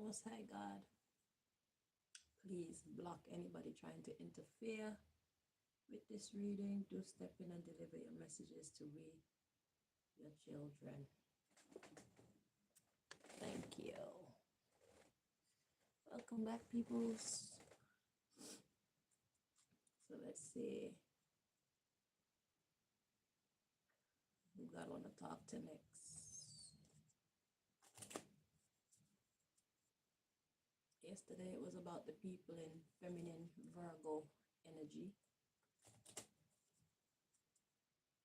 Most High God, please block anybody trying to interfere with this reading. Do step in and deliver your messages to we, your children. Thank you. Welcome back, peoples. So let's see who God want to talk to next. Yesterday it was about the people in feminine Virgo energy,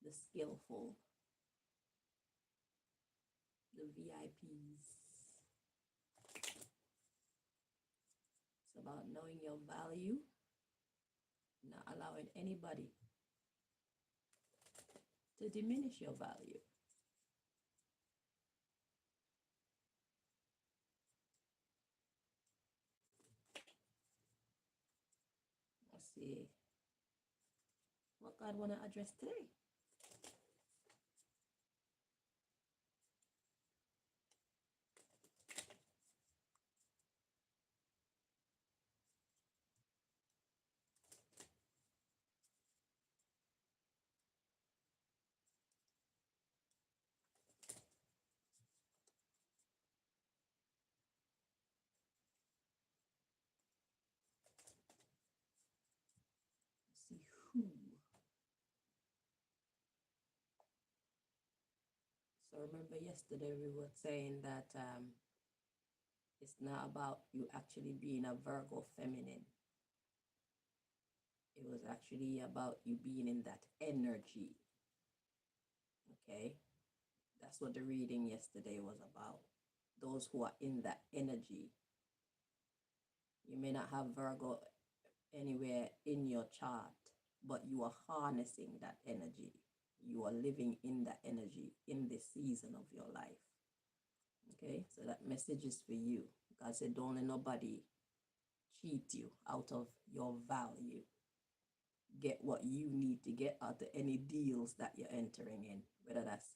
the skillful, the VIPs. It's about knowing your value, not allowing anybody to diminish your value. Let's see what God want to address today. Let's see who. So remember yesterday we were saying that it's not about you actually being a Virgo feminine. It was actually about you being in that energy. Okay? That's what the reading yesterday was about. Those who are in that energy. You may not have Virgo anywhere in your chart, but you are harnessing that energy. You are living in that energy in this season of your life. Okay, so that message is for you. God said, don't let nobody cheat you out of your value. Get what you need to get out of any deals that you're entering in, whether that's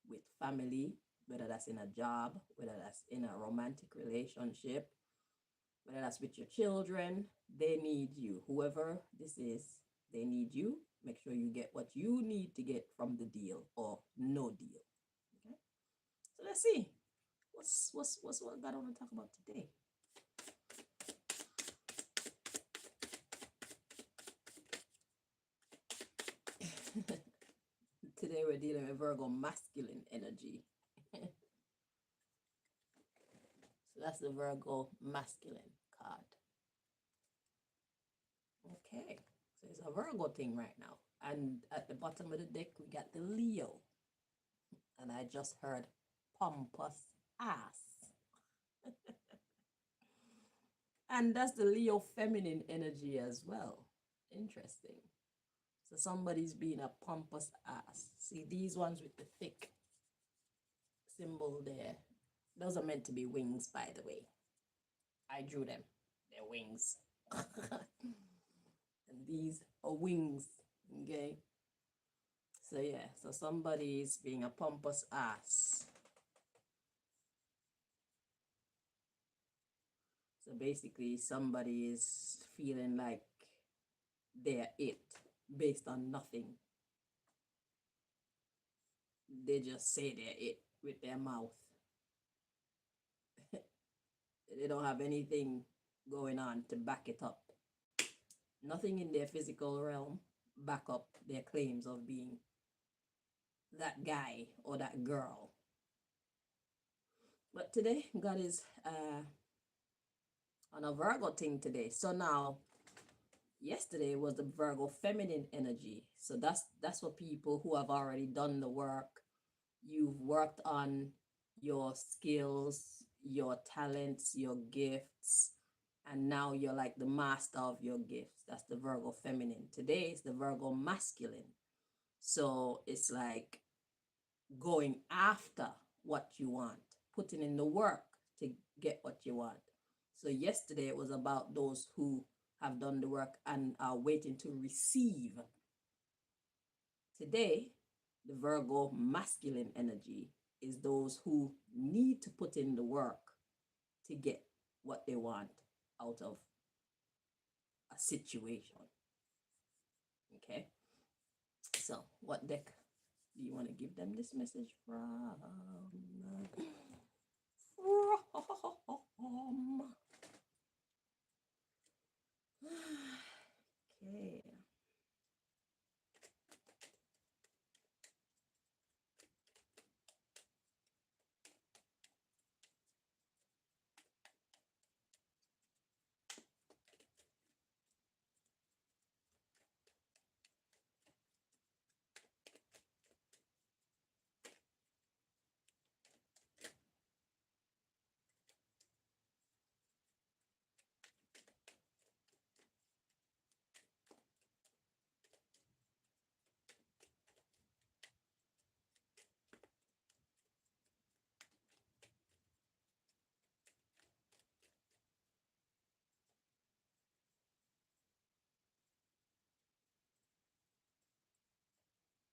with family, whether that's in a job, whether that's in a romantic relationship, whether that's with your children. They need you. Whoever this is, they need you. Make sure you get what you need to get from the deal or no deal. Okay, so let's see what's what God want to talk about today. Today we're dealing with Virgo masculine energy. So that's the Virgo masculine card. Okay, so it's a Virgo thing right now. And at the bottom of the deck, we got the Leo. And I just heard pompous ass. And that's the Leo feminine energy as well. Interesting. So somebody's being a pompous ass. See these ones with the thick symbol there. Those are meant to be wings, by the way. I drew them. They're wings. And these are wings. Okay. So yeah, so somebody is being a pompous ass. So basically somebody is feeling like they're it based on nothing. They just say they're it with their mouth. They don't have anything going on to back it up. Nothing in their physical realm back up their claims of being that guy or that girl. But today, God is on a Virgo thing today. So now, yesterday was the Virgo feminine energy. So that's for people who have already done the work. You've worked on your skills, your talents, your gifts, and now you're like the master of your gifts. That's the Virgo feminine. Today is the Virgo masculine. So it's like going after what you want, putting in the work to get what you want. So yesterday it was about those who have done the work and are waiting to receive. Today, the Virgo masculine energy is those who need to put in the work to get what they want out of a situation. Okay, so what deck do you want to give them this message from? Okay.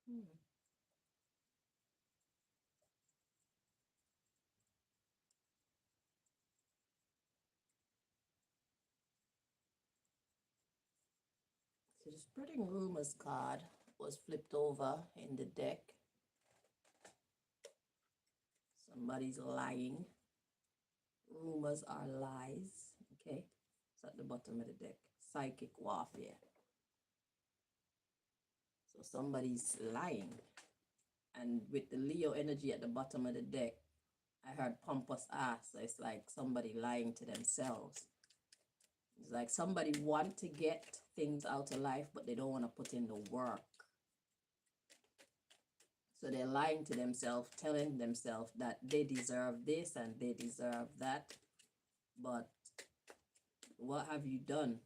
Hmm. So the spreading rumors card was flipped over in the deck. Somebody's lying. Rumors are lies. Okay. It's at the bottom of the deck. Psychic warfare. So somebody's lying. And with the Leo energy at the bottom of the deck, I heard pompous ass. So it's like somebody lying to themselves. It's like somebody want to get things out of life, but they don't want to put in the work. So they're lying to themselves, telling themselves that they deserve this and they deserve that. But what have you done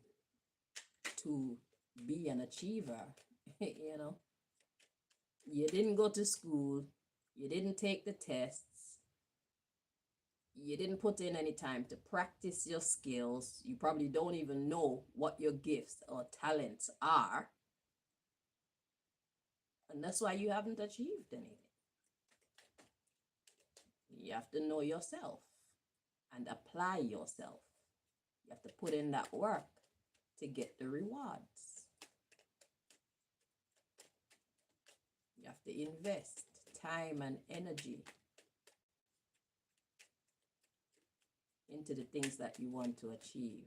to be an achiever? You know, you didn't go to school, you didn't take the tests, you didn't put in any time to practice your skills. You probably don't even know what your gifts or talents are. And that's why you haven't achieved anything. You have to know yourself and apply yourself. You have to put in that work to get the rewards. You have to invest time and energy into the things that you want to achieve.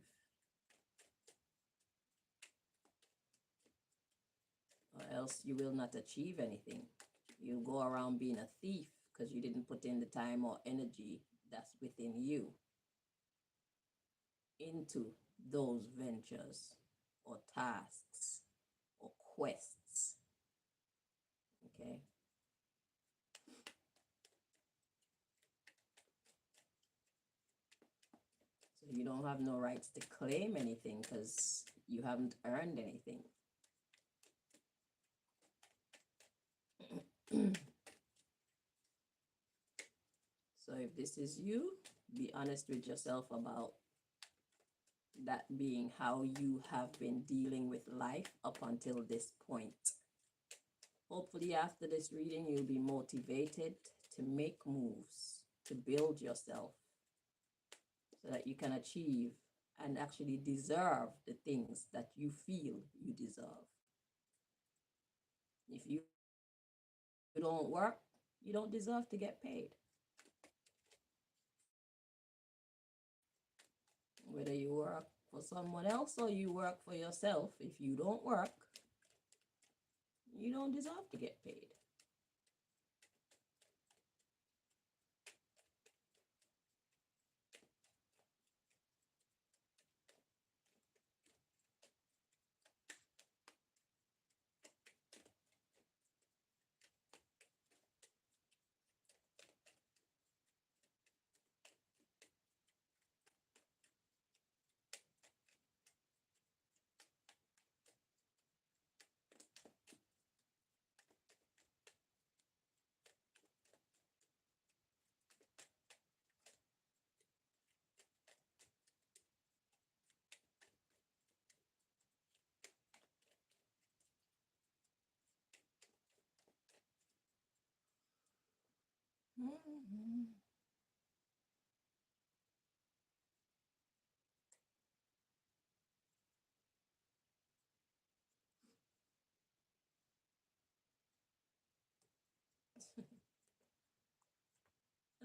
Or else you will not achieve anything. You'll go around being a thief because you didn't put in the time or energy that's within you into those ventures or tasks or quests. Okay. So you don't have no rights to claim anything because you haven't earned anything. So if this is you, be honest with yourself about that being how you have been dealing with life up until this point. Hopefully after this reading, you'll be motivated to make moves, to build yourself so that you can achieve and actually deserve the things that you feel you deserve. If you don't work, you don't deserve to get paid. Whether you work for someone else or you work for yourself, if you don't work, you don't deserve to get paid.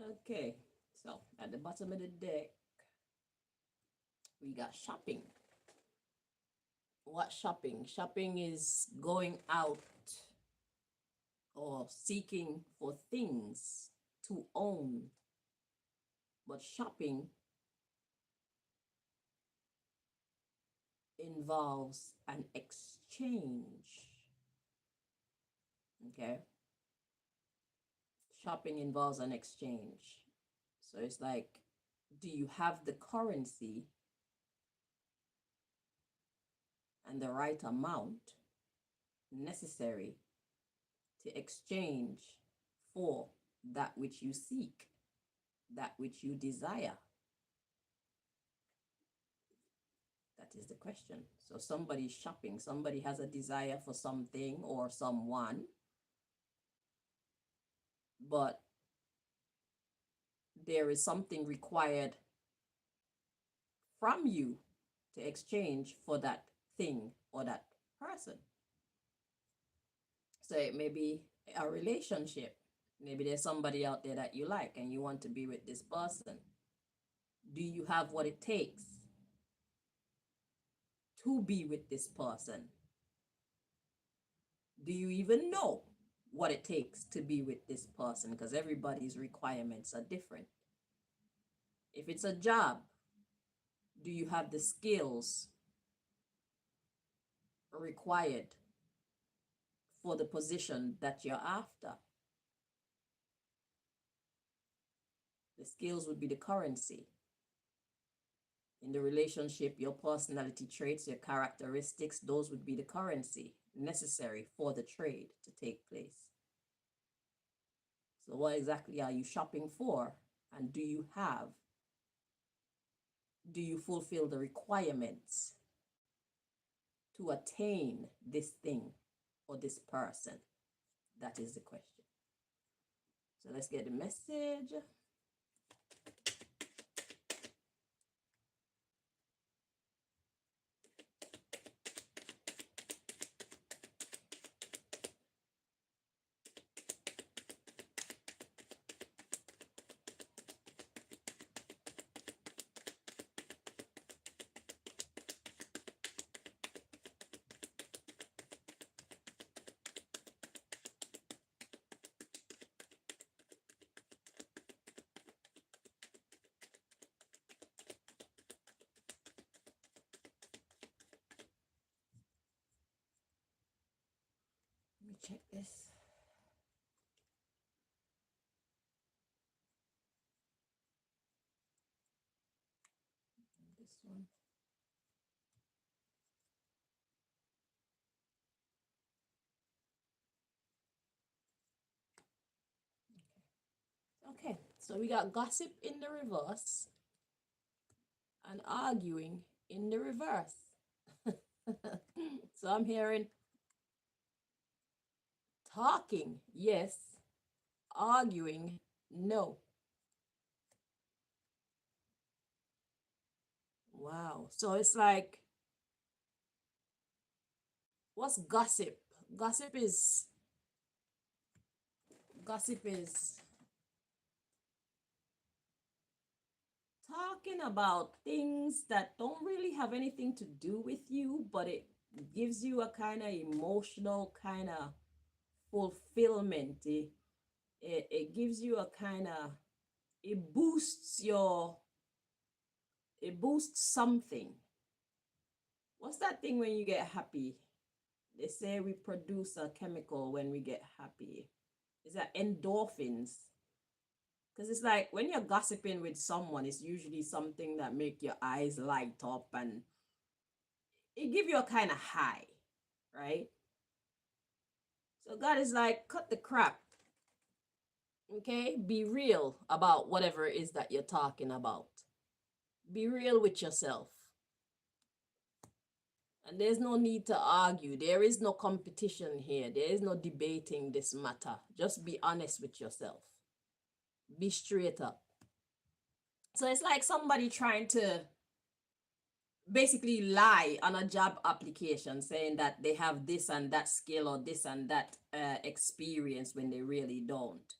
Okay, so at the bottom of the deck, we got shopping. What shopping? Shopping is going out or seeking for things to own. But shopping involves an exchange. Okay? Shopping involves an exchange. So it's like, do you have the currency and the right amount necessary to exchange for that which you seek, that which you desire? That is the question. So somebody's shopping, somebody has a desire for something or someone, but there is something required from you to exchange for that thing or that person. So it may be a relationship. Maybe there's somebody out there that you like and you want to be with this person. Do you have what it takes to be with this person? Do you even know what it takes to be with this person? Because everybody's requirements are different. If it's a job, do you have the skills required for the position that you're after? The skills would be the currency. In the relationship, your personality traits, your characteristics, those would be the currency necessary for the trade to take place. So what exactly are you shopping for? And do you fulfill the requirements to attain this thing or this person? That is the question. So let's get the message. Let me check this. This one. Okay, so we got gossip in the reverse and arguing in the reverse. So I'm hearing talking, yes. Arguing, no. Wow. So it's like, what's gossip? Gossip is talking about things that don't really have anything to do with you, but it gives you a kind of emotional kind of fulfillment. It gives you a kind of, it boosts something. What's that thing when you get happy? They say we produce a chemical when we get happy. Is that endorphins? Because it's like when you're gossiping with someone, it's usually something that make your eyes light up and it give you a kind of high, right? So God is like, cut the crap. Okay? Be real about whatever it is that you're talking about. Be real with yourself. And there's no need to argue. There is no competition here. There is no debating this matter. Just be honest with yourself. Be straight up. So it's like somebody trying to basically lie on a job application saying that they have this and that skill or this and that experience when they really don't.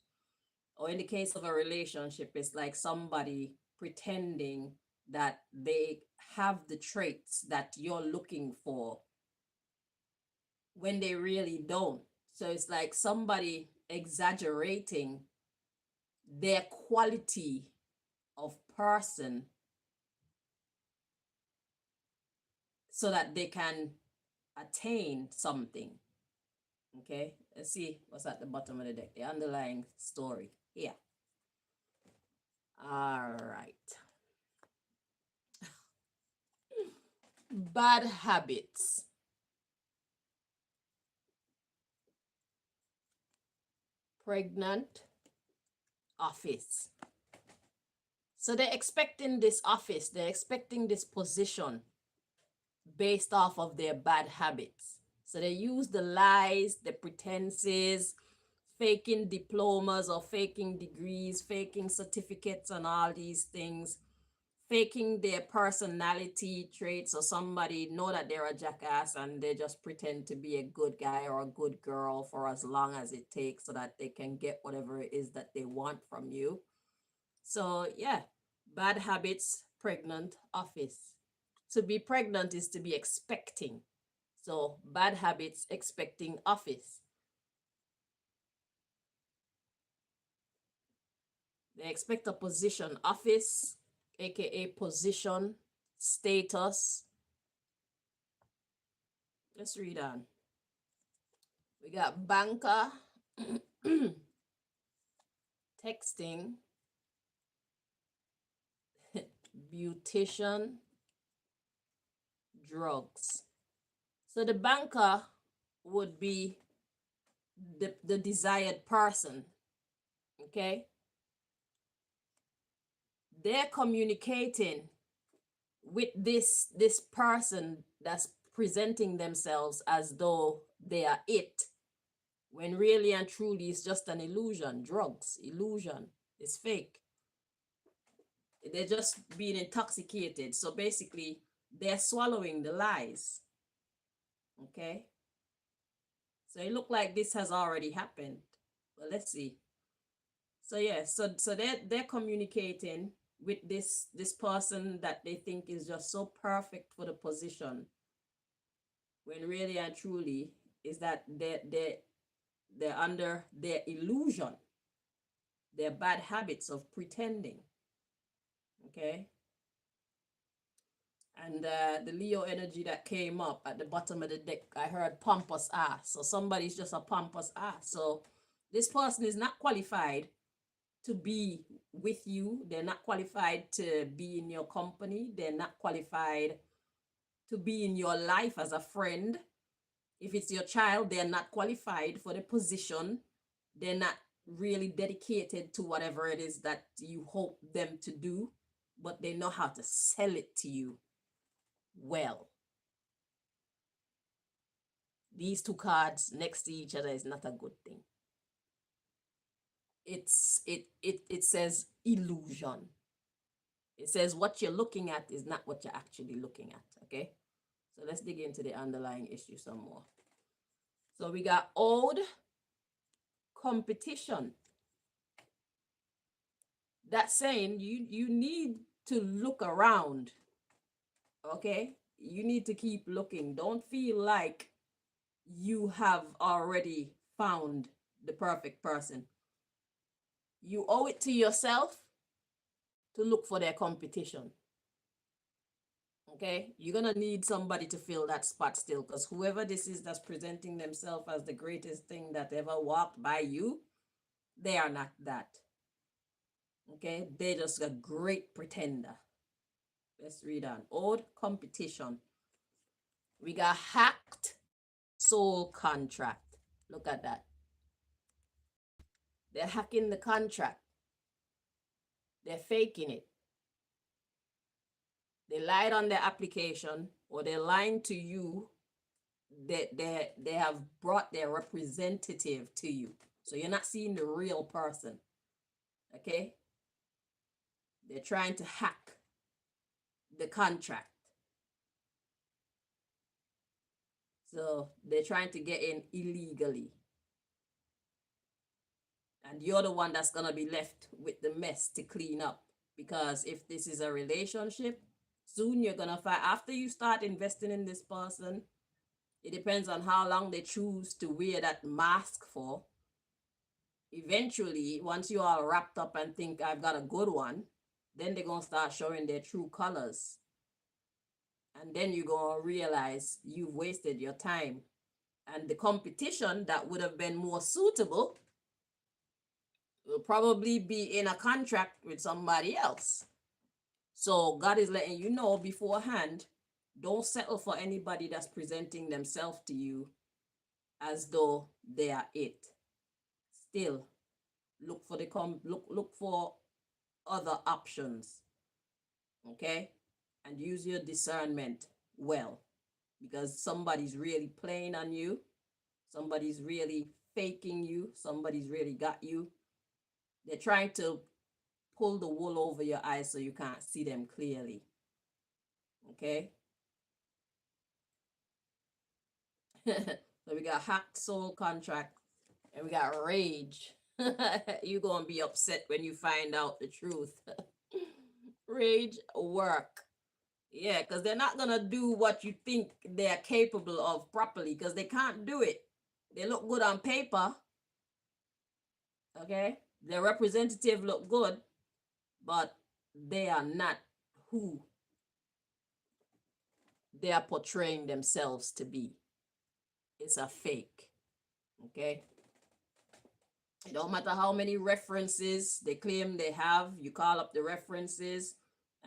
Or in the case of a relationship, it's like somebody pretending that they have the traits that you're looking for when they really don't. So it's like somebody exaggerating their quality of person so that they can attain something. Okay, let's see what's at the bottom of the deck, the underlying story here. All right. Bad habits. Pregnant office. So they're expecting this office, they're expecting this position based off of their bad habits. So they use the lies, the pretenses, faking diplomas or faking degrees, faking certificates and all these things, faking their personality traits. So somebody know that they're a jackass and they just pretend to be a good guy or a good girl for as long as it takes so that they can get whatever it is that they want from you. So yeah, bad habits, pregnant office. To be pregnant is to be expecting. So bad habits, expecting office. They expect a position, office, aka position, status. Let's read on. We got banker, texting, beautician, drugs. So the banker would be the desired person. Okay. They're communicating with this person that's presenting themselves as though they are it, when really and truly it's just an illusion. Drugs, illusion, it's fake. They're just being intoxicated. So basically they're swallowing the lies. Okay, so it looked like this has already happened. Well, let's see. So yeah, so they're communicating with this person that they think is just so perfect for the position, when really and truly is that they're under their illusion, their bad habits of pretending. Okay. And the Leo energy that came up at the bottom of the deck, I heard pompous ass. So somebody's just a pompous ass. So this person is not qualified to be with you. They're not qualified to be in your company. They're not qualified to be in your life as a friend. If it's your child, they're not qualified for the position. They're not really dedicated to whatever it is that you hope them to do, but they know how to sell it to you well. These two cards next to each other is not a good thing. It says illusion. It says what you're looking at is not what you're actually looking at. Okay, so let's dig into the underlying issue some more. So we got old competition. That's saying you need to look around. Okay, you need to keep looking. Don't feel like you have already found the perfect person. You owe it to yourself to look for their competition. Okay, you're gonna need somebody to fill that spot still, because whoever this is that's presenting themselves as the greatest thing that ever walked by you, they are not that. Okay, they're just a great pretender. Let's read on. Old competition. We got hacked soul contract. Look at that. They're hacking the contract. They're faking it. They lied on their application, or they're lying to you. They have brought their representative to you. So you're not seeing the real person. Okay? They're trying to hack the contract. So they're trying to get in illegally. And you're the one that's going to be left with the mess to clean up. Because if this is a relationship, soon you're going to find, after you start investing in this person, it depends on how long they choose to wear that mask for. Eventually, once you all wrapped up and think I've got a good one, then they're going to start showing their true colors. And then you're going to realize you've wasted your time. And the competition that would have been more suitable will probably be in a contract with somebody else. So God is letting you know beforehand, don't settle for anybody that's presenting themselves to you as though they are it. Still, look for look for other options. Okay? And use your discernment well, because somebody's really playing on you. Somebody's really faking you. Somebody's really got you. They're trying to pull the wool over your eyes so you can't see them clearly. Okay? So we got hacked soul contract and we got rage. You're going to be upset when you find out the truth. Rage work. Yeah, because they're not going to do what you think they're capable of properly, because they can't do it. They look good on paper. Okay? Their representative look good, but they are not who they are portraying themselves to be. It's a fake. Okay? It don't matter how many references they claim they have. You call up the references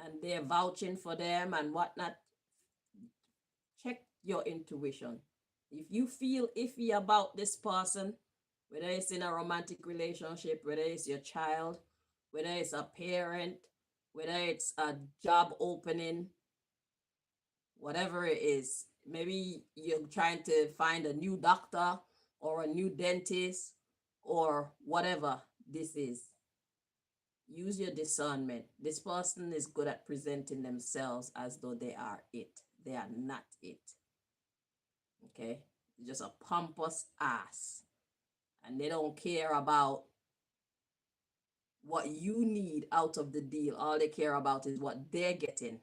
and they're vouching for them and whatnot. Check your intuition. If you feel iffy about this person, whether it's in a romantic relationship, whether it's your child, whether it's a parent, whether it's a job opening, whatever it is, maybe you're trying to find a new doctor or a new dentist or whatever this is. Use your discernment. This person is good at presenting themselves as though they are it. They are not it. Okay? Just a pompous ass. And they don't care about what you need out of the deal. All they care about is what they're getting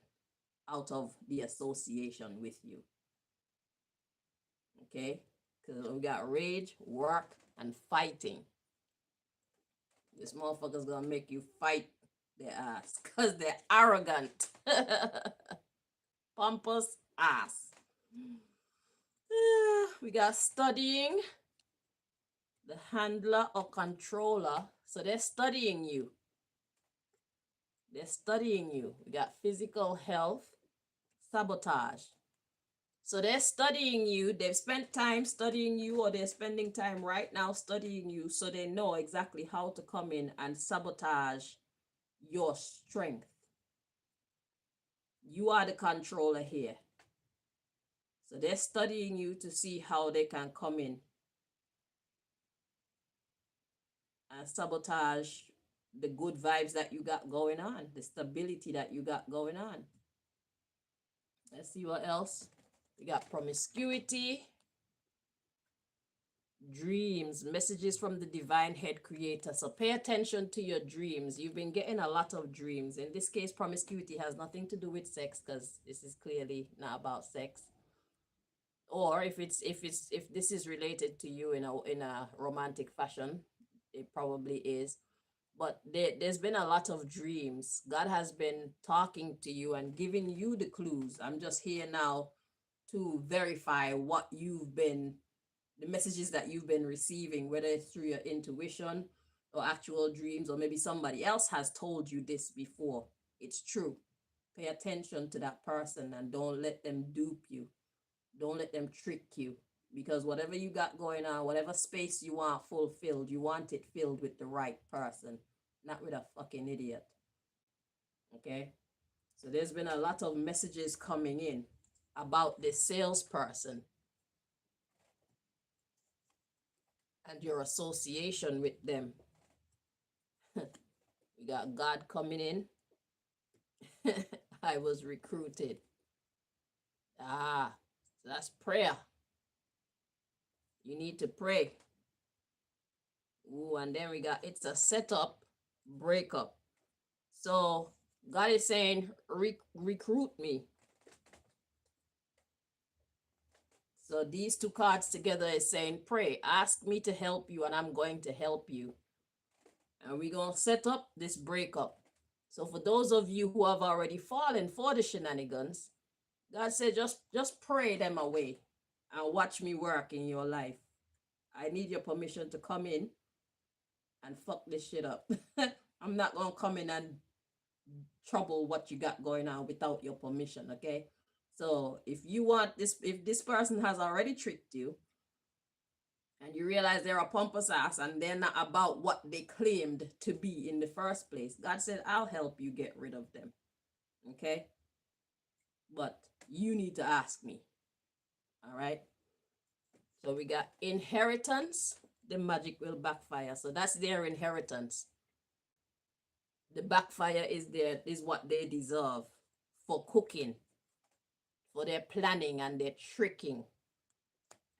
out of the association with you. Okay? Because we got rage, work, and fighting. This motherfucker's gonna make you fight their ass because they're arrogant. Pompous ass. We got studying, the handler or controller. So they're studying you. They're studying you. We got physical health, sabotage. So they're studying you. They've spent time studying you, or they're spending time right now studying you, so they know exactly how to come in and sabotage your strength. You are the controller here. So they're studying you to see how they can come in and sabotage the good vibes that you got going on, the stability that you got going on. Let's see what else. We got promiscuity, dreams, messages from the divine head creator. So pay attention to your dreams. You've been getting a lot of dreams. In this case, promiscuity has nothing to do with sex, because this is clearly not about sex. Or if this is related to you in a romantic fashion, it probably is. But there's been a lot of dreams. God has been talking to you and giving you the clues. I'm just here now to verify what the messages that you've been receiving, whether it's through your intuition or actual dreams, or maybe somebody else has told you this before. It's true. Pay attention to that person and don't let them dupe you. Don't let them trick you, because whatever you got going on, whatever space you want fulfilled, you want it filled with the right person, not with a fucking idiot. Okay? So there's been a lot of messages coming in about this salesperson and your association with them. We got God coming in. I was recruited. So that's prayer. You need to pray. Ooh, and then we got it's a setup, breakup. So God is saying, recruit me. So these two cards together is saying, pray, ask me to help you, and I'm going to help you. And we're going to set up this breakup. So for those of you who have already fallen for the shenanigans, God said, just pray them away and watch me work in your life. I need your permission to come in and fuck this shit up. I'm not going to come in and trouble what you got going on without your permission, okay? So if you want this, if this person has already tricked you and you realize they're a pompous ass and they're not about what they claimed to be in the first place, God said, I'll help you get rid of them, okay? But you need to ask me, all right? So we got inheritance, the magic will backfire. So that's their inheritance. The backfire is what they deserve for cooking, for their planning and their tricking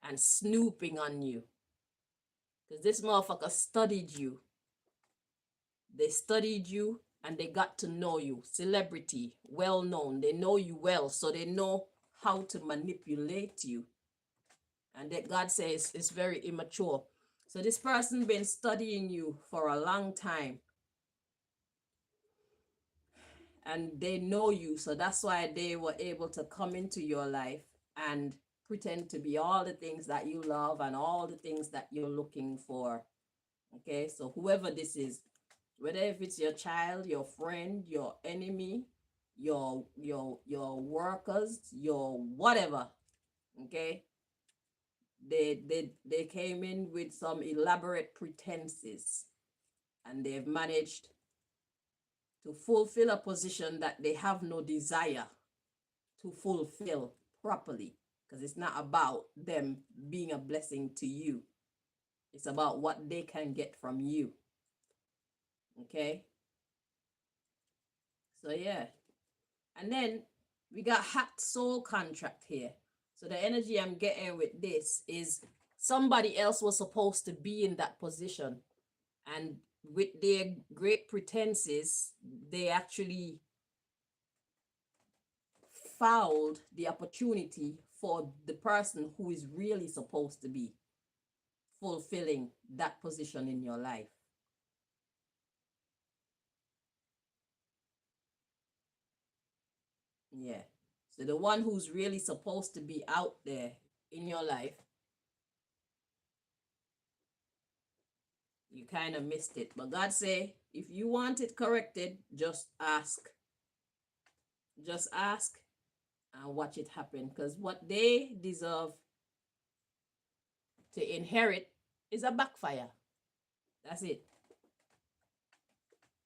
and snooping on you. Because this motherfucker studied you. They studied you and they got to know you. Celebrity, well known. They know you well, so they know how to manipulate you. And that God says it's very immature. So this person been studying you for a long time. And they know you, so that's why they were able to come into your life and pretend to be all the things that you love and all the things that you're looking for. Okay, so whoever this is, whether if it's your child, your friend, your enemy, your workers, your whatever, okay, they came in with some elaborate pretenses and they've managed to fulfill a position that they have no desire to fulfill properly, because it's not about them being a blessing to you. It's about what they can get from you. Okay? So yeah. And then we got hacked soul contract here. So the energy I'm getting with this is somebody else was supposed to be in that position. And with their great pretenses, they actually fouled the opportunity for the person who is really supposed to be fulfilling that position in your life. Yeah. So the one who's really supposed to be out there in your life, you kind of missed it. But God say, if you want it corrected, just ask. Just ask and watch it happen. Because what they deserve to inherit is a backfire. That's it.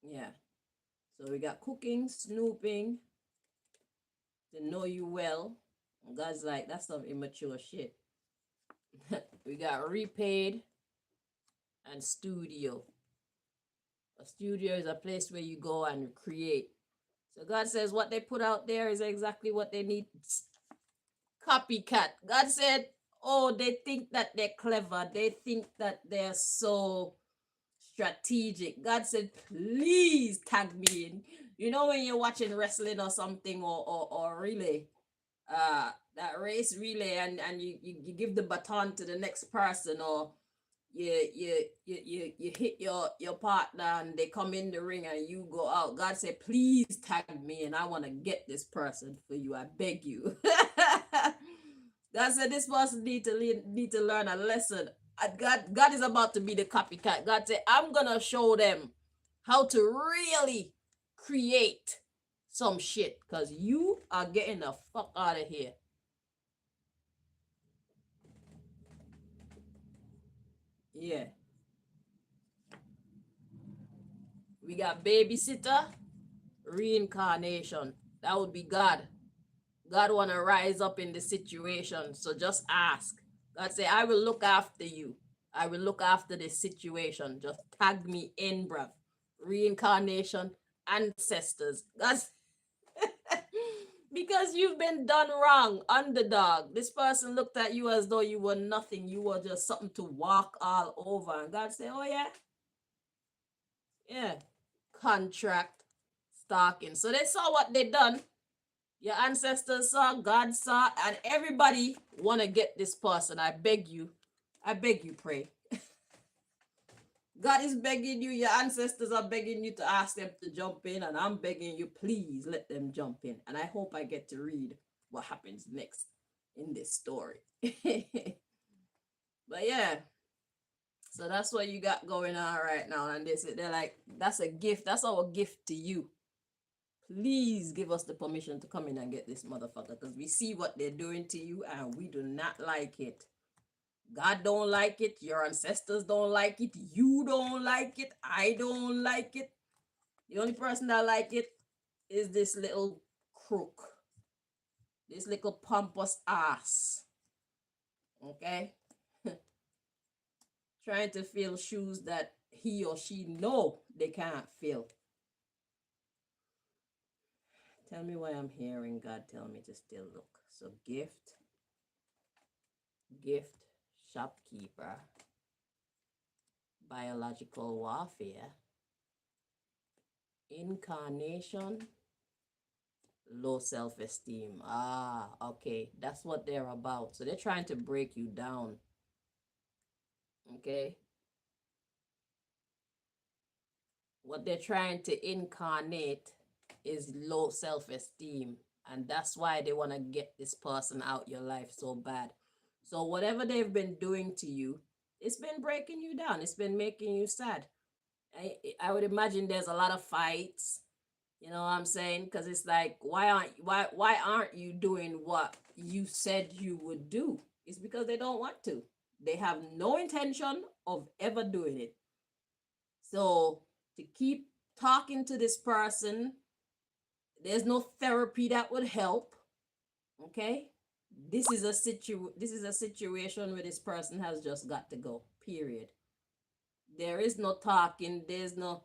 Yeah. So we got cooking, snooping, to know you well. And God's like, that's some immature shit. We got repaid and studio. A studio is a place where you go and create. So God says what they put out there is exactly what they need. Copycat. God said, oh, they think that they're clever. They think that they're so strategic. God said, please tag me in. You know when you're watching wrestling or something or relay, that race relay and you give the baton to the next person, or you hit your partner and they come in the ring and you go out. God said, please tag me and I want to get this person for you. I beg you. God said this person need to learn a lesson. God is about to be the copycat. God said, I'm gonna show them how to really create some shit, because you are getting the fuck out of here. Yeah. We got babysitter, reincarnation. That would be God. God want to rise up in the situation. So just ask. God say, I will look after you. I will look after the situation. Just tag me in, bruv. Reincarnation, ancestors. Because you've been done wrong, underdog. This person looked at you as though you were nothing. You were just something to walk all over. And God said, oh, yeah, yeah, contract stalking. So they saw what they done. Your ancestors saw, God saw, and everybody want to get this person. I beg you, pray. God is begging you, your ancestors are begging you to ask them to jump in, and I'm begging you, please let them jump in. And I hope I get to read what happens next in this story. But yeah, so that's what you got going on right now. And they're like, that's a gift. That's our gift to you. Please give us the permission to come in and get this motherfucker, because we see what they're doing to you and we do not like it. God don't like it. Your ancestors don't like it. You don't like it. I don't like it. The only person that like it is this little crook. This little pompous ass. Okay? Trying to fill shoes that he or she know they can't fill. Tell me why I'm hearing God tell me to still look. So gift, shopkeeper, biological warfare, incarnation, low self-esteem. Ah, okay. That's what they're about. So they're trying to break you down. Okay? What they're trying to incarnate is low self-esteem. And that's why they want to get this person out your life so bad. So whatever they've been doing to you, it's been breaking you down. It's been making you sad. I would imagine there's a lot of fights. You know what I'm saying? Because it's like, why aren't you doing what you said you would do? It's because they don't want to. They have no intention of ever doing it. So to keep talking to this person, there's no therapy that would help. Okay? This is a situation where this person has just got to go. Period. There is no talking, there's no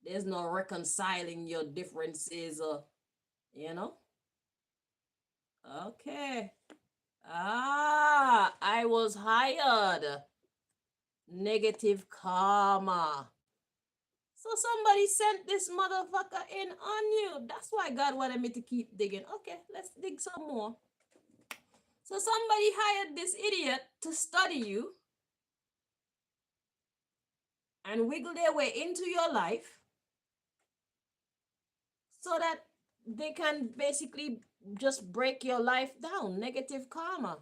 reconciling your differences, or you know. Okay. I was hired. Negative karma. So somebody sent this motherfucker in on you. That's why God wanted me to keep digging. Okay, let's dig some more. So somebody hired this idiot to study you and wiggle their way into your life so that they can basically just break your life down. Negative karma.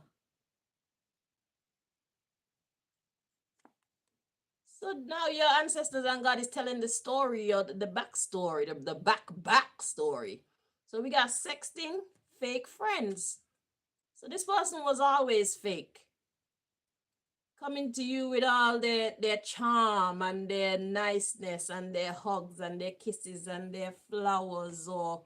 So now your ancestors and God is telling the story, or the backstory, the back story. So we got sexting, fake friends. So this person was always fake. Coming to you with all their charm and their niceness and their hugs and their kisses and their flowers, or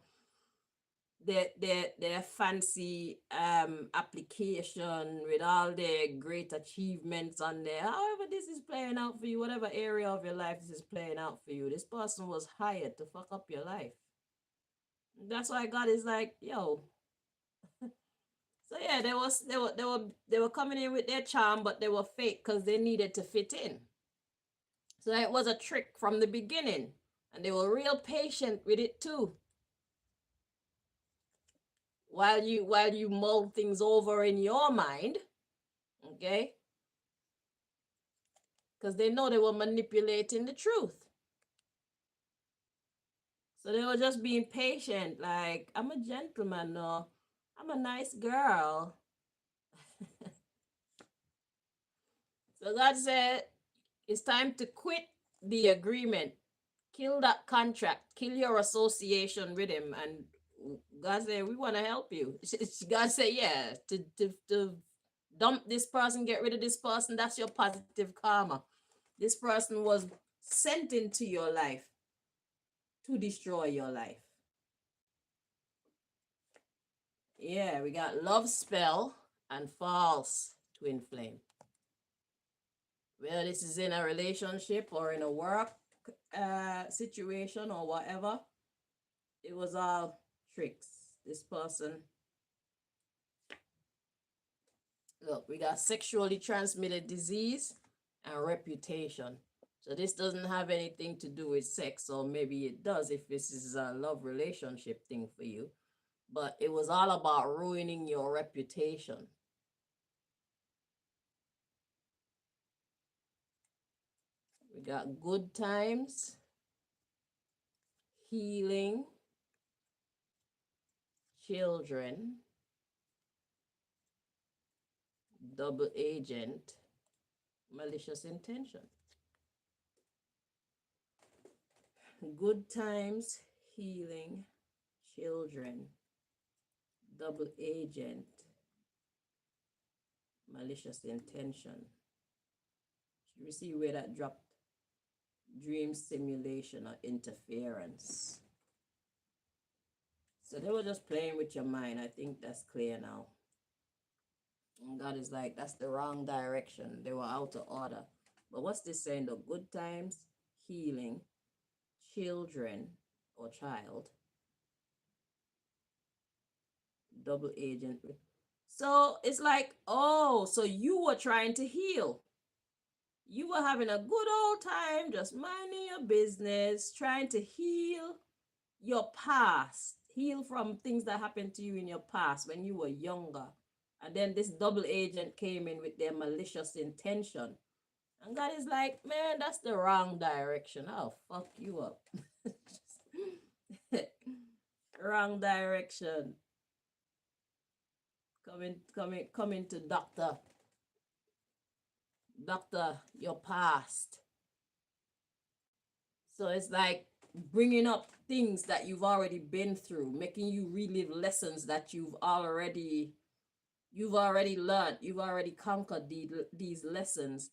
their fancy application with all their great achievements on there. However this is playing out for you, whatever area of your life this is playing out for you, this person was hired to fuck up your life. That's why God is like, yo. So yeah, they were coming in with their charm, but they were fake because they needed to fit in. So it was a trick from the beginning, and they were real patient with it too. While you mull things over in your mind, okay? Because they know they were manipulating the truth. So they were just being patient, like, I'm a gentleman, or I'm a nice girl. So God said, it's time to quit the agreement. Kill that contract. Kill your association with him. And God said, we want to help you. God said, yeah, to dump this person, get rid of this person, that's your positive karma. This person was sent into your life to destroy your life. Yeah, we got love spell and false twin flame. Whether this is in a relationship or in a work situation or whatever, it was all tricks. This person, look, we got sexually transmitted disease and reputation. So this doesn't have anything to do with sex, or maybe it does if this is a love relationship thing for you. But it was all about ruining your reputation. We got good times, healing, children, double agent, malicious intention. Good times, healing, children, double agent, malicious intention. Should we see where that dropped? Dream simulation or interference. So they were just playing with your mind. I think that's clear now. And God is like, that's the wrong direction. They were out of order. But what's this saying? The good times, healing, children or child, double agent. So it's like, oh, so you were trying to heal. You were having a good old time, just minding your business, trying to heal your past, heal from things that happened to you in your past when you were younger. And then this double agent came in with their malicious intention. And God is like, man, that's the wrong direction. I'll fuck you up. Wrong direction. Coming to doctor, your past. So it's like bringing up things that you've already been through, making you relive lessons that you've already learned, you've already conquered these lessons.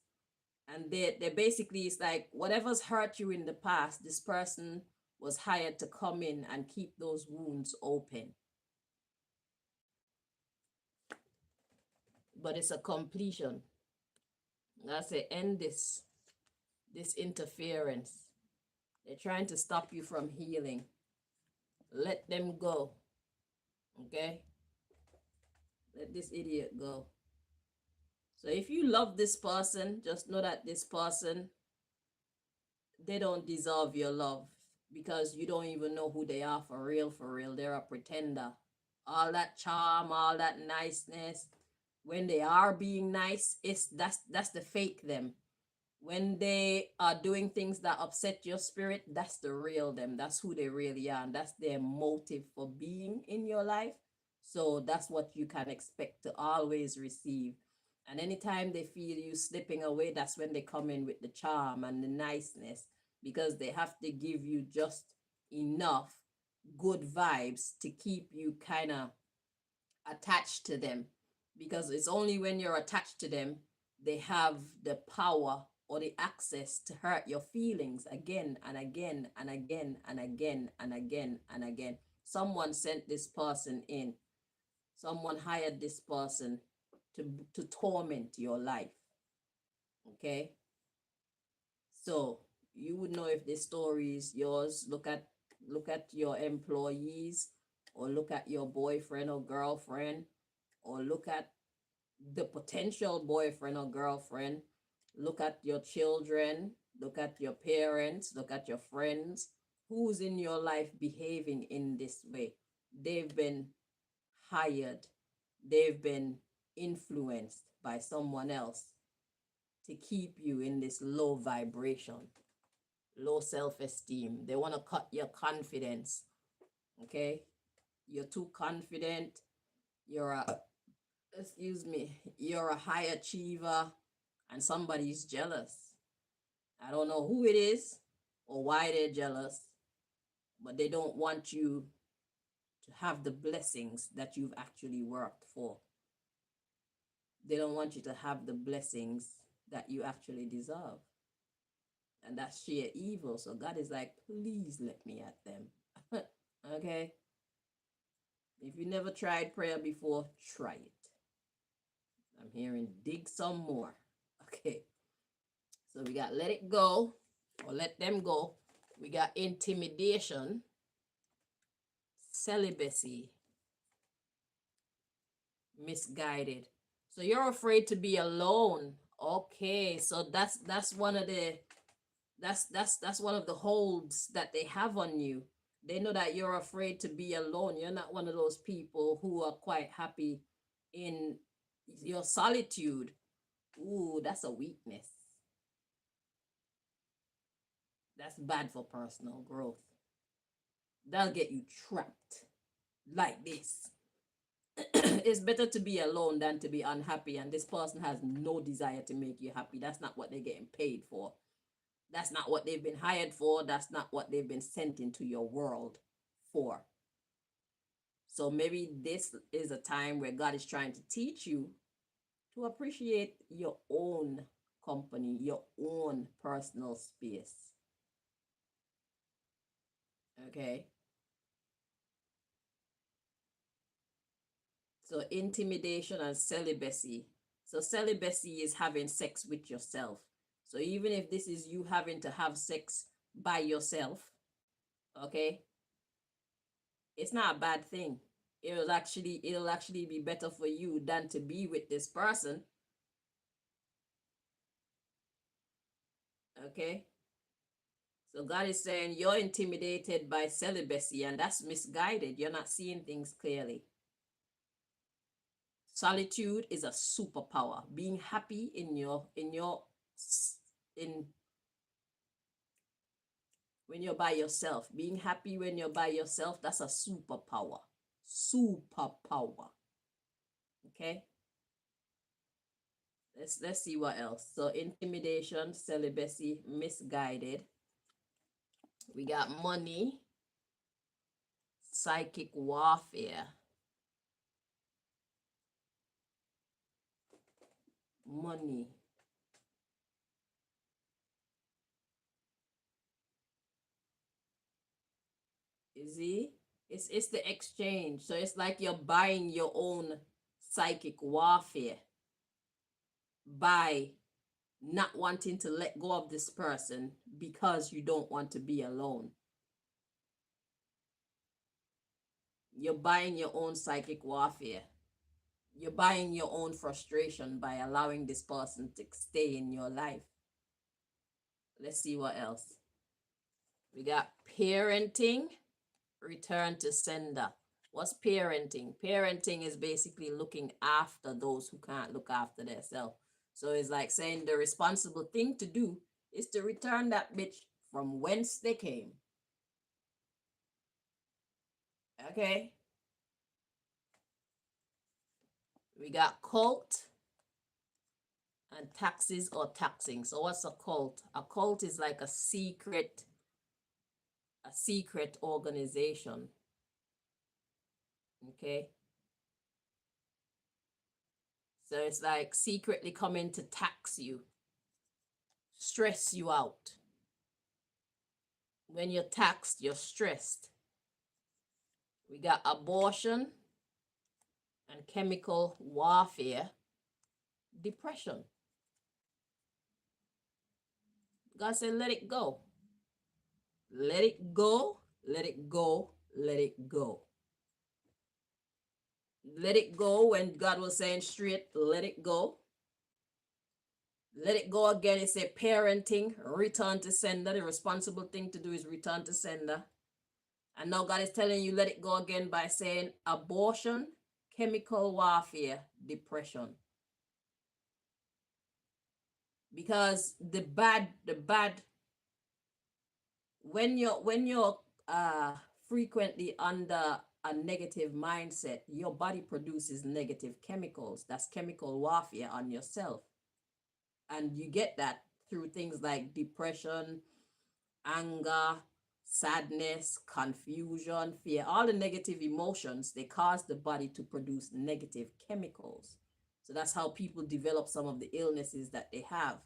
And they basically, it's like whatever's hurt you in the past, this person was hired to come in and keep those wounds open. But it's a completion. I say, end this interference. They're trying to stop you from healing. Let them go. Okay? Let this idiot go. So if you love this person, just know that this person, they don't deserve your love, because you don't even know who they are for real, for real. They're a pretender. All that charm, all that niceness. When they are being nice, that's the fake them. When they are doing things that upset your spirit, that's the real them. That's who they really are. And that's their motive for being in your life. So that's what you can expect to always receive. And anytime they feel you slipping away, that's when they come in with the charm and the niceness, because they have to give you just enough good vibes to keep you kind of attached to them. Because it's only when you're attached to them, they have the power or the access to hurt your feelings again and again and again and again and again and again. Someone sent this person in. Someone hired this person to torment your life. Okay? So you would know if this story is yours. Look at your employees, or look at your boyfriend or girlfriend, or look at the potential boyfriend or girlfriend. Look at your children, look at your parents, look at your friends. Who's in your life behaving in this way? They've been hired, they've been influenced by someone else to keep you in this low vibration, low self-esteem. They want to cut your confidence. Okay? You're too confident. You're a high achiever, and somebody's jealous. I don't know who it is or why they're jealous, but they don't want you to have the blessings that you've actually worked for. They don't want you to have the blessings that you actually deserve. And that's sheer evil. So God is like, please let me at them. Okay? If you never tried prayer before, try it. I'm hearing dig some more. Okay. So we got let it go, or let them go. We got intimidation, celibacy, Misguided. So you're afraid to be alone. Okay, so that's one of the that's one of the holds that they have on you. They know that you're afraid to be alone. You're not one of those people who are quite happy in your solitude. Ooh, that's a weakness. That's bad for personal growth. That'll get you trapped like this. It's better to be alone than to be unhappy, and this person has no desire to make you happy. That's not what they're getting paid for. That's not what they've been hired for. That's not what they've been sent into your world for. So maybe this is a time where God is trying to teach you to appreciate your own company, your own personal space. Okay. So intimidation and celibacy. So celibacy is having sex with yourself. So even if this is you having to have sex by yourself, okay, it's not a bad thing. It'll actually be better for you than to be with this person. Okay. So God is saying you're intimidated by celibacy, and that's misguided. You're not seeing things clearly. Solitude is a superpower. Being happy in when you're by yourself. Being happy when you're by yourself, that's a superpower. Superpower. Okay? Let's see what else. So intimidation, celibacy, misguided. We got money, psychic warfare. Money. You see? It's the exchange. So it's like you're buying your own psychic warfare by not wanting to let go of this person because you don't want to be alone. You're buying your own psychic warfare. You're buying your own frustration by allowing this person to stay in your life. Let's see what else. We got parenting, return to sender. What's parenting? Parenting is basically looking after those who can't look after themselves. So it's like saying the responsible thing to do is to return that bitch from whence they came. Okay? We got cult and taxes or taxing. So what's a cult? A cult is like a secret organization. Okay? So it's like secretly coming to tax you, stress you out. When you're taxed, you're stressed. We got abortion and chemical warfare, depression. God said, let it go. Let it go, let it go, let it go. Let it go when God was saying straight, let it go. Let it go again. It said parenting, return to sender. The responsible thing to do is return to sender. And now God is telling you, let it go again by saying abortion, chemical warfare, depression. Because the bad, when you're frequently under a negative mindset, your body produces negative chemicals. That's chemical warfare on yourself. And you get that through things like depression, anger, sadness, confusion, fear. All the negative emotions, they cause the body to produce negative chemicals. So that's how people develop some of the illnesses that they have.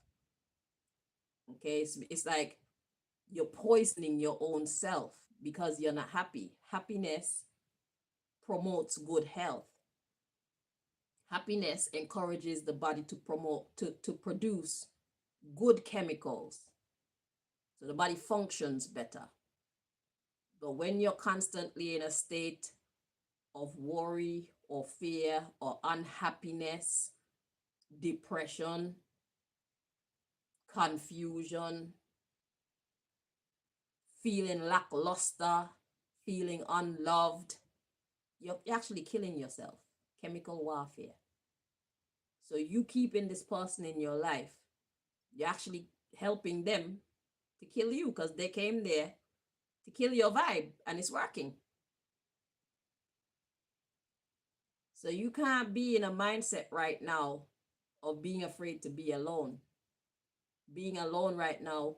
Okay, it's like you're poisoning your own self because you're not happy. Happiness promotes good health. Happiness encourages the body to produce good chemicals. So the body functions better. But when you're constantly in a state of worry or fear or unhappiness, depression, confusion, feeling lackluster, feeling unloved, you're actually killing yourself. Chemical warfare. So you keeping this person in your life, you're actually helping them to kill you because they came there to kill your vibe and it's working. So you can't be in a mindset right now of being afraid to be alone. Being alone right now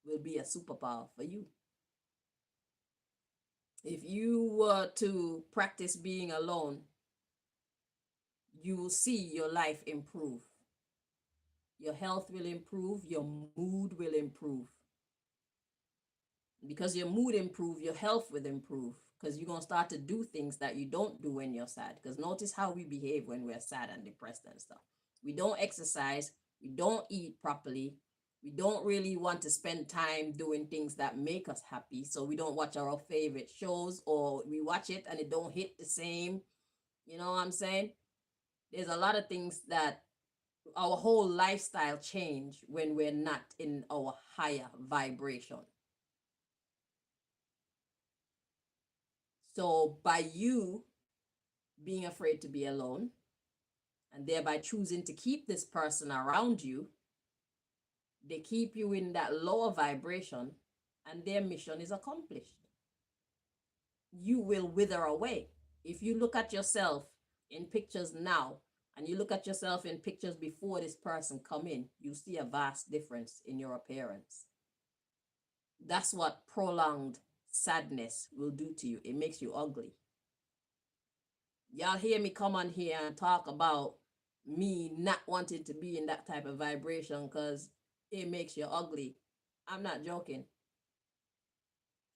will be a superpower for you. If you were to practice being alone, you will see your life improve. Your health will improve, your mood will improve. Because your mood improve, your health will improve. Because you're going to start to do things that you don't do when you're sad. Because notice how we behave when we're sad and depressed and stuff. We don't exercise, we don't eat properly, we don't really want to spend time doing things that make us happy. So we don't watch our favorite shows, or we watch it and it don't hit the same. You know what I'm saying? There's a lot of things that our whole lifestyle change when we're not in our higher vibration. So by you being afraid to be alone and thereby choosing to keep this person around you, they keep you in that lower vibration and their mission is accomplished. You will wither away. If you look at yourself in pictures now and you look at yourself in pictures before this person come in, you see a vast difference in your appearance. That's what prolonged sadness will do to you. It makes you ugly. Y'all hear me come on here and talk about me not wanting to be in that type of vibration because it makes you ugly. I'm not joking.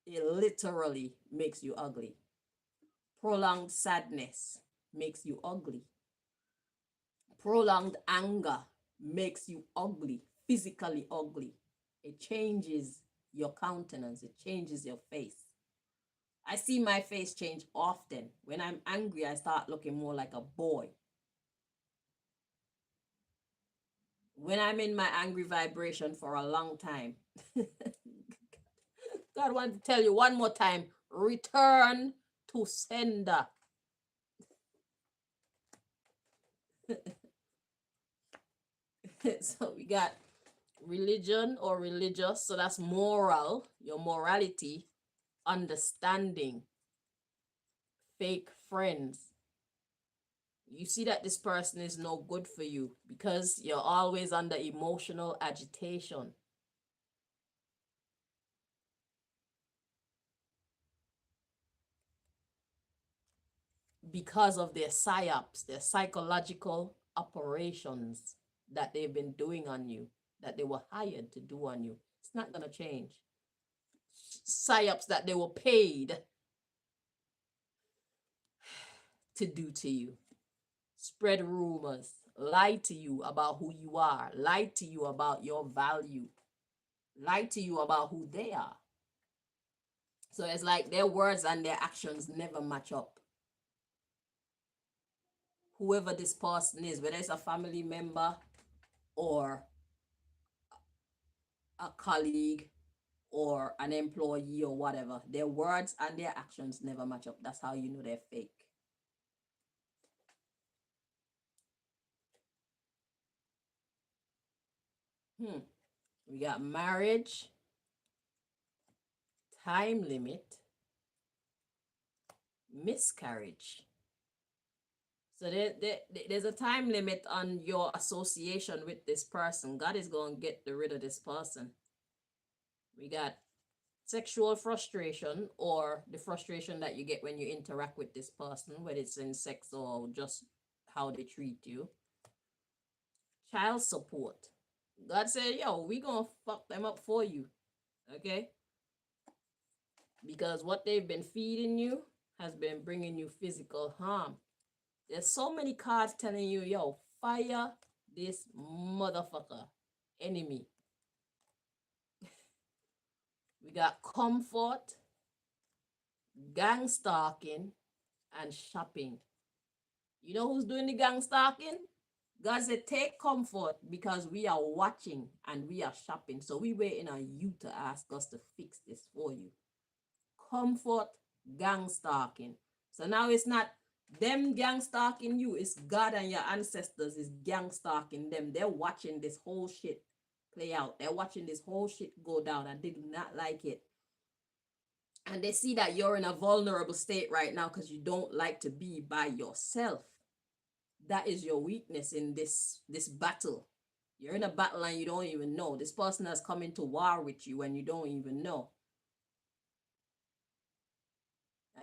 It literally makes you ugly. Prolonged sadness makes you ugly. Prolonged anger makes you ugly, physically ugly. It changes your countenance, it changes your face. I see my face change often. When I'm angry, I start looking more like a boy. When I'm in my angry vibration for a long time, God wants to tell you one more time, return to sender. So we got religion or religious. So that's moral, your morality, understanding, fake friends. You see that this person is no good for you because you're always under emotional agitation. Because of their psyops, their psychological operations that they've been doing on you, that they were hired to do on you. It's not going to change. Psyops that they were paid to do to you. Spread rumors, lie to you about who you are, lie to you about your value, lie to you about who they are. So it's like their words and their actions never match up. Whoever this person is, whether it's a family member or a colleague or an employee or whatever, their words and their actions never match up. That's how you know they're fake. We got marriage, time limit, miscarriage. So there's a time limit on your association with this person. God is going to get rid of this person. We got sexual frustration, or the frustration that you get when you interact with this person, whether it's in sex or just how they treat you. Child support. God said, yo, we gonna fuck them up for you. Okay? Because what they've been feeding you has been bringing you physical harm. There's so many cards telling you, yo, fire this motherfucker enemy. We got comfort, gang stalking, and shopping. You know who's doing the gang stalking? God said, take comfort because we are watching and we are shopping. So we waiting on you to ask us to fix this for you. Comfort gang stalking. So now it's not them gang stalking you, it's God and your ancestors is gang stalking them. They're watching this whole shit play out. They're watching this whole shit go down and they do not like it. And they see that you're in a vulnerable state right now because you don't like to be by yourself. That is your weakness in this battle. You're in a battle and you don't even know. This person has come into war with you and you don't even know.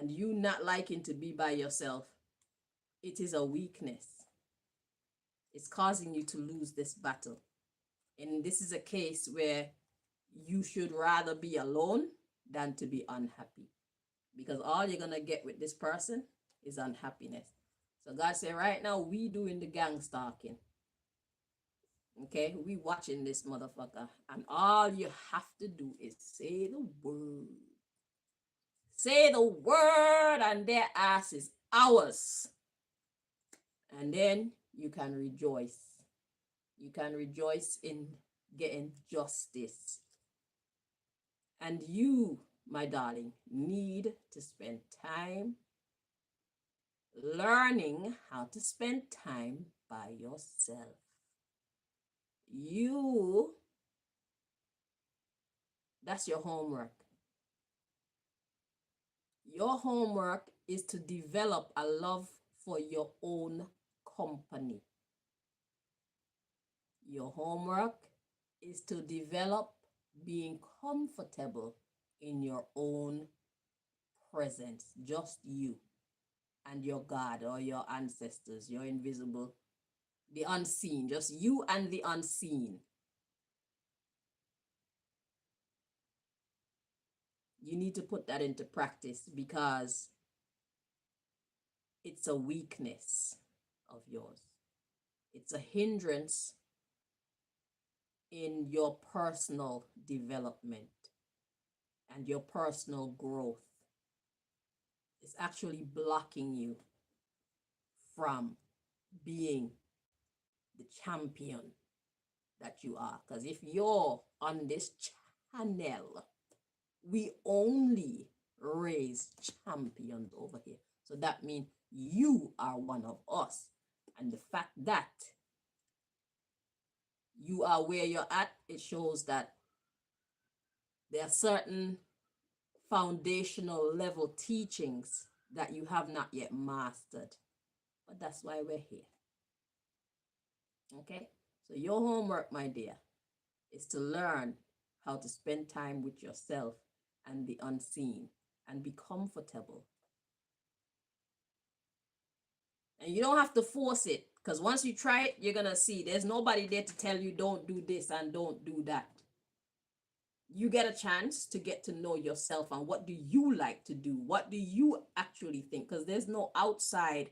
And you not liking to be by yourself, it is a weakness. It's causing you to lose this battle. And this is a case where you should rather be alone than to be unhappy. Because all you're going to get with this person is unhappiness. So God said, right now, we doing the gang stalking. Okay, we watching this motherfucker. And all you have to do is say the word. Say the word and their ass is ours. And then you can rejoice. You can rejoice in getting justice. And you, my darling, need to spend time learning how to spend time by yourself. That's your homework. Your homework is to develop a love for your own company. Your homework is to develop being comfortable in your own presence, just you and your God or your ancestors, your invisible, the unseen, just you and the unseen. You need to put that into practice because it's a weakness of yours. It's a hindrance in your personal development and your personal growth. It's actually blocking you from being the champion that you are. Because if you're on this channel, we only raise champions over here. So that means you are one of us. And the fact that you are where you're at, it shows that there are certain foundational level teachings that you have not yet mastered. But that's why we're here. Okay? So your homework, my dear, is to learn how to spend time with yourself and the unseen and be comfortable. And you don't have to force it because once you try it, you're going to see there's nobody there to tell you don't do this and don't do that. You get a chance to get to know yourself and what do you like to do? What do you actually think? Because there's no outside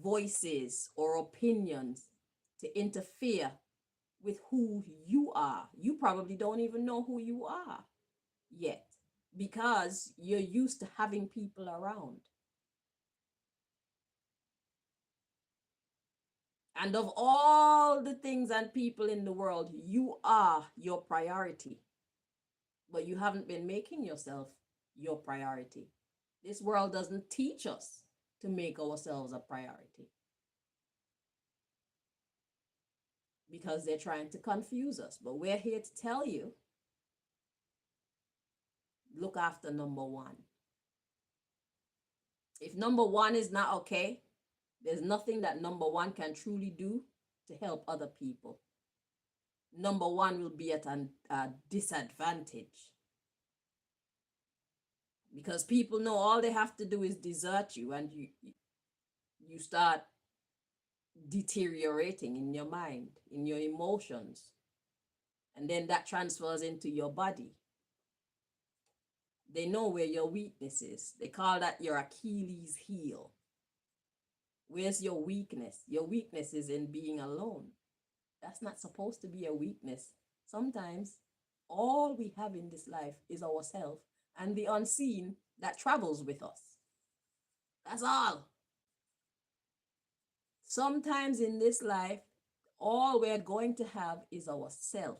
voices or opinions to interfere with who you are. You probably don't even know who you are yet because you're used to having people around. And of all the things and people in the world, you are your priority. But you haven't been making yourself your priority. This world doesn't teach us to make ourselves a priority because they're trying to confuse us. But we're here to tell you, look after number one. If number one is not okay, there's nothing that number one can truly do to help other people. Number one will be at a disadvantage because people know all they have to do is desert you and you start deteriorating in your mind, in your emotions, and then that transfers into your body. They know where your weakness is. They call that your Achilles heel. Where's your weakness? Your weakness is in being alone. That's not supposed to be a weakness. Sometimes all we have in this life is ourselves and the unseen that travels with us. That's all. Sometimes in this life, all we're going to have is ourself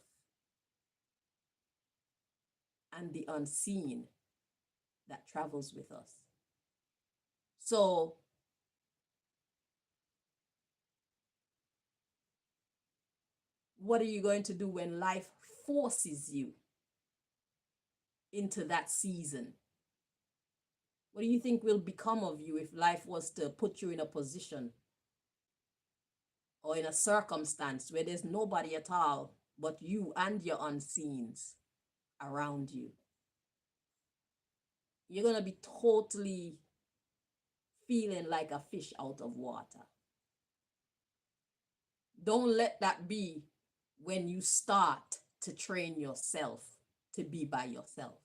and the unseen that travels with us. So what are you going to do when life forces you into that season? What do you think will become of you if life was to put you in a position or in a circumstance where there's nobody at all but you and your unseens around you? You're going to be totally feeling like a fish out of water. Don't let that be when you start to train yourself to be by yourself.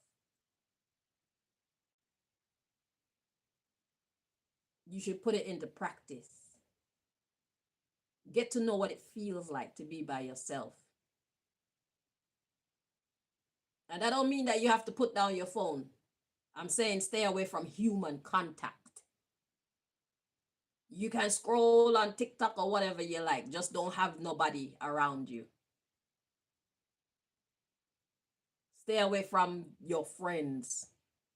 You should put it into practice. Get to know what it feels like to be by yourself. And that don't mean that you have to put down your phone. I'm saying stay away from human contact. You can scroll on TikTok or whatever you like. Just don't have nobody around you. Stay away from your friends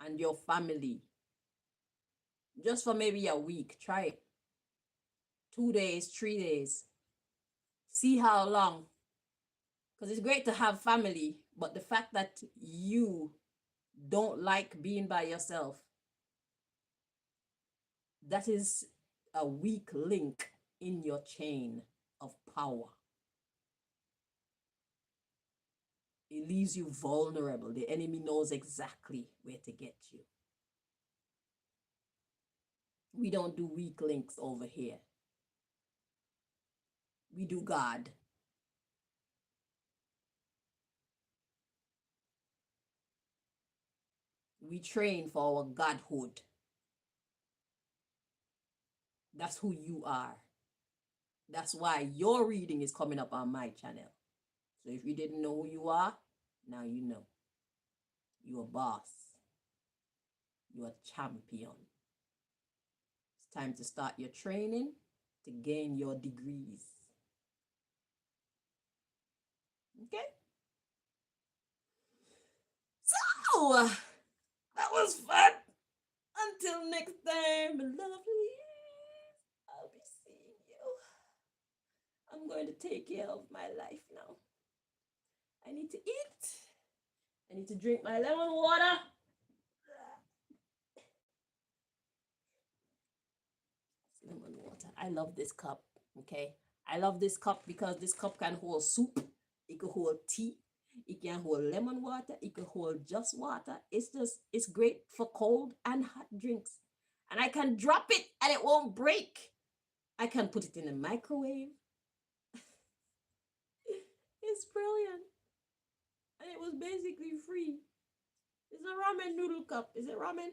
and your family. Just for maybe a week. Try it. 2 days, 3 days. See how long. Because it's great to have family, but the fact that you don't like being by yourself, that is a weak link in your chain of power. It leaves you vulnerable. The enemy knows exactly where to get you. We don't do weak links over here. We do God. We train for our godhood. That's who you are. That's why your reading is coming up on my channel. So if you didn't know who you are, now you know. You're a boss. You're a champion. It's time to start your training to gain your degrees. Okay? So, that was fun. Until next time, lovelies, I'll be seeing you. I'm going to take care of my life now. I need to eat. I need to drink my lemon water. Lemon water. I love this cup. Okay. I love this cup because this cup can hold soup. It can hold tea. It can hold lemon water. It can hold just water. It's great for cold and hot drinks. And I can drop it and it won't break. I can put it in the microwave. It's brilliant. And it was basically free. It's a ramen noodle cup. Is it ramen?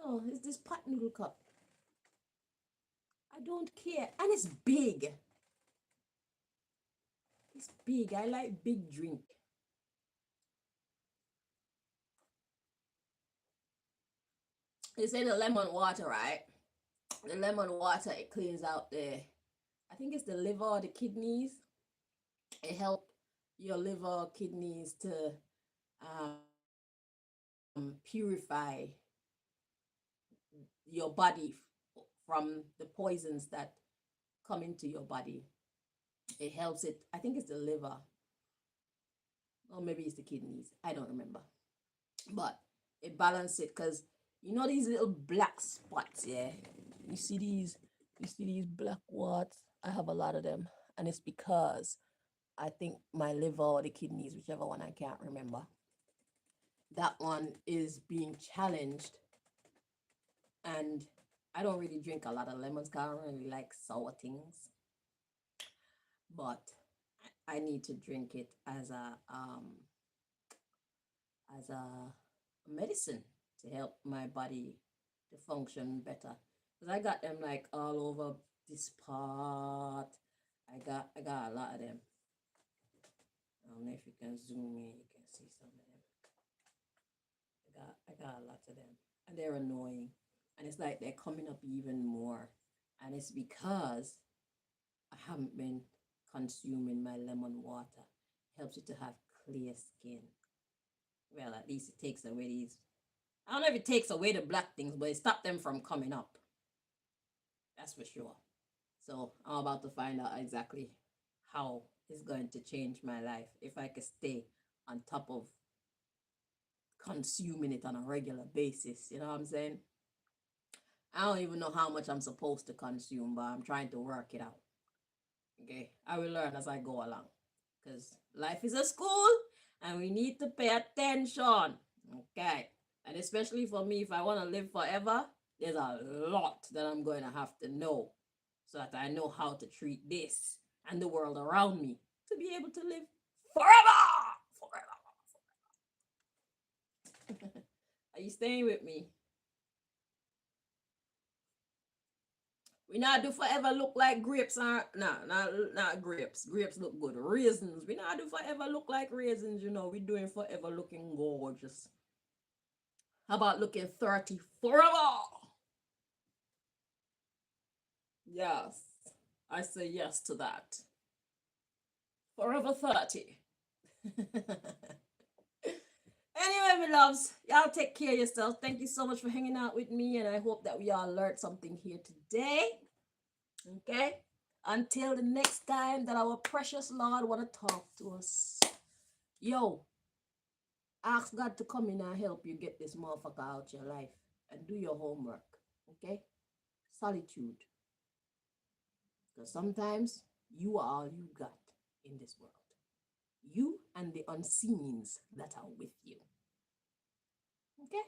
Oh, it's this pot noodle cup. I don't care. And it's big. It's big. I like big drink. They say the lemon water, right? The lemon water, it cleans out I think it's the liver or the kidneys. It helps your liver, kidneys to purify your body from the poisons that come into your body. It helps it. I think it's the liver. Or maybe it's the kidneys. I don't remember. But it balances it because you know these little black spots, yeah? You see these black warts? I have a lot of them. And it's because I think my liver or the kidneys, whichever one I can't remember, that one is being challenged. And I don't really drink a lot of lemons because I don't really like sour things. But I need to drink it as a medicine to help my body to function better. Because I got them like all over this part. I got a lot of them. I don't know if you can zoom in, you can see some of them. I got a lot of them. And they're annoying. And it's like they're coming up even more. And it's because I haven't been consuming my lemon water. Helps you to have clear skin. Well, at least it takes away these. I don't know if it takes away the black things, but it stops them from coming up. That's for sure. So I'm about to find out exactly how it's going to change my life if I can stay on top of consuming it on a regular basis. You know what I'm saying? I don't even know how much I'm supposed to consume, but I'm trying to work it out. Okay, I will learn as I go along because life is a school and we need to pay attention. Okay, and especially for me, if I want to live forever, there's a lot that I'm going to have to know so that I know how to treat this and the world around me to be able to live forever. Forever. Are you staying with me? We not do forever look like grapes. Not grapes. Grapes look good. Raisins. We not do forever look like raisins, you know. We doing forever looking gorgeous. How about looking 30 forever? Yes. I say yes to that. Forever 30. Anyway, my loves, y'all take care of yourselves. Thank you so much for hanging out with me, and I hope that we all learned something here today. Okay? Until the next time that our precious Lord want to talk to us. Yo, ask God to come in and help you get this motherfucker out your life and do your homework. Okay? Solitude. Because sometimes you are all you got in this world. You and the unseens that are with you. Okay?